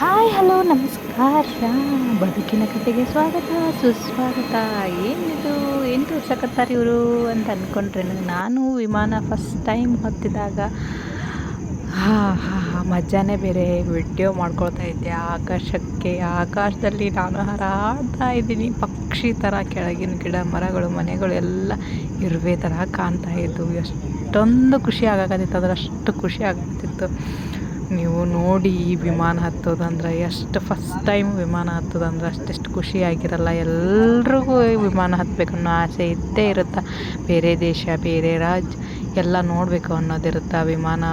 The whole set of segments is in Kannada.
ಹಾಯ್ ಹಲೋ ನಮಸ್ಕಾರ. ಬದುಕಿನ ಕತೆಗೆ ಸ್ವಾಗತ ಸುಸ್ವಾಗತ. ಏನಿದು ಏನು ತೋರ್ಸಕತ್ತಾರ ಇವರು ಅಂತ ಅಂದ್ಕೊಂಡ್ರೆ ನಾನು ವಿಮಾನ ಫಸ್ಟ್ ಟೈಮ್ ಹತ್ತಿದಾಗ ಮಜಾನೇ ಬೇರೆ. ವಿಡಿಯೋ ಮಾಡ್ಕೊಳ್ತಾ ಇದ್ದೆ ಆಕಾಶಕ್ಕೆ. ಆಕಾಶದಲ್ಲಿ ನಾನು ಹಾರಾಡ್ತಾ ಇದ್ದೀನಿ ಪಕ್ಷಿ ಥರ. ಕೆಳಗಿನ ಗಿಡ ಮರಗಳು ಮನೆಗಳು ಎಲ್ಲ ಇರುವೆ ಥರ ಕಾಣ್ತಾ ಇದ್ದವು. ಎಷ್ಟೊಂದು ಖುಷಿ ಆಗಕತ್ತಿತ್ತು ಅಂದ್ರೆ ಅಷ್ಟು ಖುಷಿ ಆಗತ್ತಿತ್ತು. ನೀವು ನೋಡಿ ಈ ವಿಮಾನ ಹತ್ತೋದಂದ್ರೆ ಎಷ್ಟು ಫಸ್ಟ್ ಟೈಮ್ ವಿಮಾನ ಹತ್ತೋದಂದ್ರೆ ಅಷ್ಟೆಷ್ಟು ಖುಷಿಯಾಗಿರಲ್ಲ. ಎಲ್ರಿಗೂ ವಿಮಾನ ಹತ್ತಬೇಕನ್ನೋ ಆಸೆ ಇದ್ದೇ ಇರುತ್ತೆ. ಬೇರೆ ದೇಶ ಬೇರೆ ರಾಜ್ಯ ಎಲ್ಲ ನೋಡಬೇಕು ಅನ್ನೋದಿರುತ್ತೆ. ವಿಮಾನ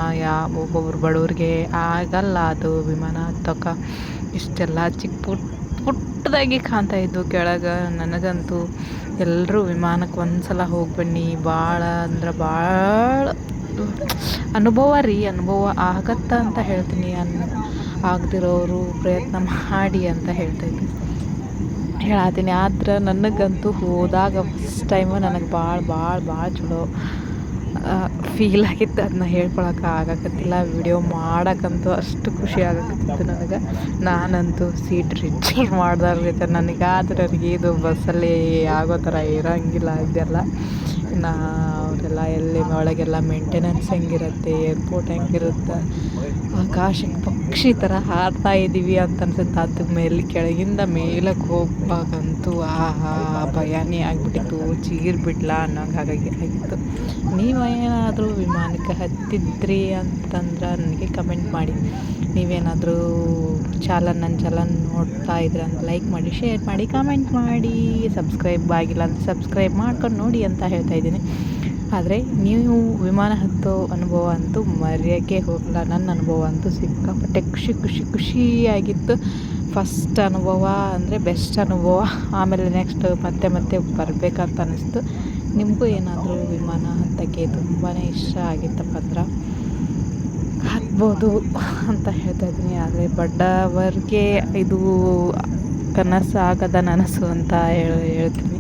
ಒಬ್ಬೊಬ್ರು ಬಡವ್ರಿಗೆ ಆಗಲ್ಲ ಅದು ವಿಮಾನ ಹತ್ತೋಕೆ. ಇಷ್ಟೆಲ್ಲ ಚಿಕ್ಕ ಪುಟ್ಟದಾಗಿ ಕಾಣ್ತಾ ಇದ್ದು ಕೆಳಗೆ. ನನಗಂತೂ ಎಲ್ಲರೂ ವಿಮಾನಕ್ಕೆ ಒಂದು ಸಲ ಹೋಗಿ ಬನ್ನಿ. ಭಾಳ ಅಂದ್ರೆ ಭಾಳ ಅನುಭವ ಆಗತ್ತ ಅಂತ ಹೇಳ್ತೀನಿ. ಆಗದಿರೋರು ಪ್ರಯತ್ನ ಮಾಡಿ ಅಂತ ಹೇಳತ್ತೀನಿ. ಆದ್ರೆ ನನಗಂತೂ ಹೋದಾಗ ಫಸ್ಟ್ ಟೈಮು ನನಗೆ ಭಾಳ ಚಲೋ ಫೀಲ್ ಆಗಿತ್ತು. ಅದನ್ನ ಹೇಳ್ಕೊಳಕ್ಕೆ ಆಗಕತ್ತಿಲ್ಲ. ವಿಡಿಯೋ ಮಾಡೋಕ್ಕಂತೂ ಅಷ್ಟು ಖುಷಿ ಆಗಕತ್ತಿತ್ತು ನನಗೆ. ನಾನಂತೂ ಸೀಟ್ ರಿಜರ್ವ್ ಮಾಡ್ದಾರ್ಗೈತೆ ನನಗಾದ್ರೆ. ಇದು ಬಸ್ಸಲ್ಲಿ ಆಗೋ ಥರ ಇರೋಂಗಿಲ್ಲ ಇದೆಲ್ಲ. ಅವರೆಲ್ಲ ಎಲ್ಲಿ ಒಳಗೆಲ್ಲ ಮೇಂಟೆನೆನ್ಸ್ ಹೆಂಗಿರುತ್ತೆ, ಏರ್ಪೋರ್ಟ್ ಹೆಂಗಿರುತ್ತೆ, ಆಕಾಶಕ್ಕೆ ಪಕ್ಷಿ ಥರ ಹಾರ್ತಾ ಇದ್ದೀವಿ ಅಂತ ಅನ್ಸುತ್ತೆ. ಅದ್ರ ಮೇಲೆ ಕೆಳಗಿಂದ ಮೇಲಕ್ಕೆ ಹೋಗ್ಬೇಕಂತೂ ಭಯನೇ ಆಗಿಬಿಟ್ಟಿತ್ತು. ಬಿಡ್ಲಾ ಅನ್ನೋಂಗೆ ಆಗಿತ್ತು. ನೀವು ಏನಾದರೂ ವಿಮಾನಕ್ಕೆ ಹತ್ತಿದ್ರಿ ಅಂತಂದ್ರೆ ನನಗೆ ಕಮೆಂಟ್ ಮಾಡಿ. ನೀವೇನಾದರೂ ನನ್ನ ಚಾನಲ್ ನೋಡ್ತಾ ಇದ್ರೆ ಅಂತ ಲೈಕ್ ಮಾಡಿ, ಶೇರ್ ಮಾಡಿ, ಕಮೆಂಟ್ ಮಾಡಿ. ಸಬ್ಸ್ಕ್ರೈಬ್ ಆಗಿಲ್ಲ ಅಂತ ಸಬ್ಸ್ಕ್ರೈಬ್ ಮಾಡ್ಕೊಂಡು ನೋಡಿ ಅಂತ ಹೇಳ್ತಾ ಇದ್ದೀನಿ. ಆದರೆ ನೀವು ವಿಮಾನ ಹತ್ತೋ ಅನುಭವ ಅಂತೂ ಮರೆಯೋಕ್ಕೆ ಹೋಗಲ್ಲ. ನನ್ನ ಅನುಭವ ಅಂತೂ ಸಿಕ್ಕಾಪಟ್ಟೆ ಖುಷಿಯಾಗಿತ್ತು. ಫಸ್ಟ್ ಅನುಭವ ಅಂದರೆ ಬೆಸ್ಟ್ ಅನುಭವ. ಆಮೇಲೆ ನೆಕ್ಸ್ಟ್ ಮತ್ತೆ ಬರಬೇಕಂತ ಅನ್ನಿಸ್ತು. ನಿಮಗೂ ಏನಾದರೂ ವಿಮಾನ ಹತ್ತೋಕ್ಕೆ ತುಂಬಾ ಇಷ್ಟ ಆಗಿತ್ತಪ್ಪ ಅಂದ್ರೆ ಹತ್ಬೋದು ಅಂತ ಹೇಳ್ತಾ ಇದ್ದೀನಿ. ಆದರೆ ಬಡವರಿಗೆ ಇದು ಕನಸು ನನಸು ಅಂತ ಹೇಳ್ತೀನಿ.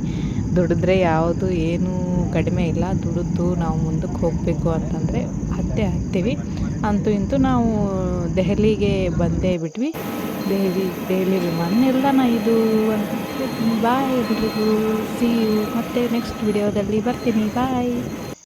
ದುಡಿದ್ರೆ ಯಾವುದು ಏನೂ ಕಡಿಮೆ ಇಲ್ಲ. ದುಡಿದು ನಾವು ಮುಂದಕ್ಕೆ ಹೋಗಬೇಕು ಅಂತಂದರೆ ಹತ್ತೀವಿ. ಅಂತೂ ಇಂತೂ ನಾವು ದೆಹಲಿಗೆ ಬಂದೇ ಬಿಟ್ವಿ. ದೆಹಲಿ ವಿಮಾನ ನಿಲ್ದಾಣ ಇದು ಅಂತ ಹೇಳ್ತೀನಿ. ಬಾಯ್ ಎಲ್ರಿಗೂ. C you. ಮತ್ತೆ ನೆಕ್ಸ್ಟ್ ವಿಡಿಯೋದಲ್ಲಿ ಬರ್ತೀನಿ. ಬಾಯ್.